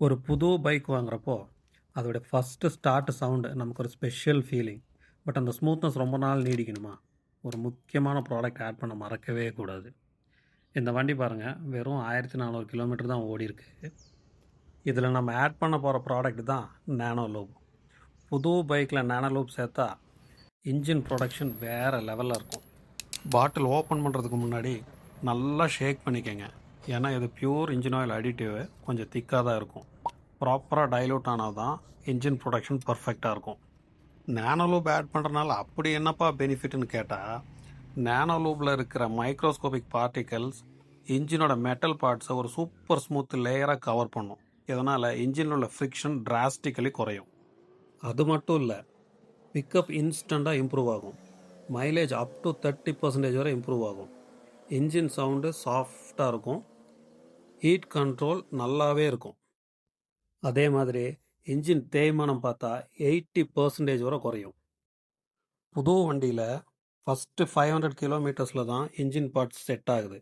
ஒரு புது பைக் வாங்குறப்போ அதோடைய ஃபஸ்ட்டு ஸ்டார்ட் சவுண்டு நமக்கு ஒரு ஸ்பெஷல் ஃபீலிங். பட் அந்த ஸ்மூத்னஸ் ரொம்ப நாள் நீடிக்கணுமா? ஒரு முக்கியமான ப்ராடக்ட் ஆட் பண்ண மறக்கவே கூடாது. இந்த வண்டி பாருங்கள், வெறும் 1400 கிலோமீட்டர் தான் ஓடிருக்கு. இதில் நம்ம ஆட் பண்ண போகிற ப்ராடக்ட் தான் நேனோ லூப். புது பைக்கில் நேனோ லூப் சேர்த்தா இன்ஜின் ப்ரொடக்ஷன் வேறு லெவலில் இருக்கும். பாட்டில் ஓப்பன் பண்ணுறதுக்கு முன்னாடி நல்லா ஷேக் பண்ணிக்கங்க. ஏன்னா இது பியூர் இன்ஜின் ஆயில் அடிட்டிவ், கொஞ்சம் திக்காக தான் இருக்கும். ப்ராப்பராக டைலூட் ஆனால் தான் இன்ஜின் ப்ரொடக்ஷன் பர்ஃபெக்டாக இருக்கும். நேனோ லூப் ஆட் பண்ணுறதுனால அப்படி என்னப்பா பெனிஃபிட்னு கேட்டால், நேனோ லூப்பில் இருக்கிற மைக்ரோஸ்கோபிக் பார்ட்டிகல்ஸ் இன்ஜினோட மெட்டல் பார்ட்ஸை ஒரு சூப்பர் ஸ்மூத் லேயராக கவர் பண்ணும். இதனால் இன்ஜினில் உள்ள ஃப்ரிக்ஷன் டிராஸ்டிக்கலி குறையும். அது மட்டும் இல்லை, பிக்கப் இன்ஸ்டண்ட்டாக இம்ப்ரூவ் ஆகும். மைலேஜ் அப் டு 30% வரை இம்ப்ரூவ் ஆகும். இன்ஜின் சவுண்டு சாஃப்டாக இருக்கும். ஹீட் கண்ட்ரோல் நல்லாவே இருக்கும். அதே மாதிரி இன்ஜின் தேய்மானம் பார்த்தா 80% வரை குறையும். புது வண்டியில் ஃபஸ்ட்டு 500 கிலோமீட்டர்ஸில் தான் இன்ஜின் பார்ட்ஸ் செட் ஆகுது.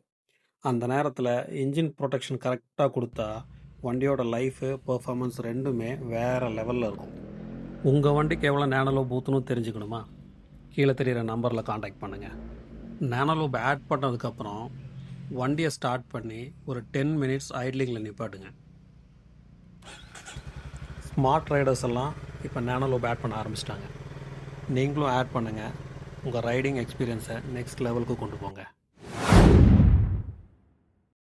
அந்த நேரத்தில் இன்ஜின் ப்ரொடெக்ஷன் கரெக்டாக கொடுத்தா வண்டியோட லைஃபு பெர்ஃபார்மன்ஸ் ரெண்டுமே வேறு லெவலில் இருக்கும். உங்கள் வண்டிக்கு எவ்வளோ நேனலூப் ஊற்றணும் தெரிஞ்சுக்கணுமா? கீழே தெரிகிற நம்பரில் காண்டாக்ட் பண்ணுங்கள். நேனலூப் ஆட் பண்ணதுக்கப்புறம் வண்டியை ஸ்டார்ட் பண்ணி ஒரு 10 மினிட்ஸ் ஐட்லிங்கில் நிப்பாட்டுங்க. ஸ்மார்ட் ரைடர்ஸ் எல்லாம் இப்போ நேனோலூப் ஆட் பண்ண ஆரம்பிச்சிட்டாங்க. நீங்களும் ஆட் பண்ணுங்கள். உங்கள் ரைடிங் எக்ஸ்பீரியன்ஸை நெக்ஸ்ட் லெவலுக்கு கொண்டு போங்க.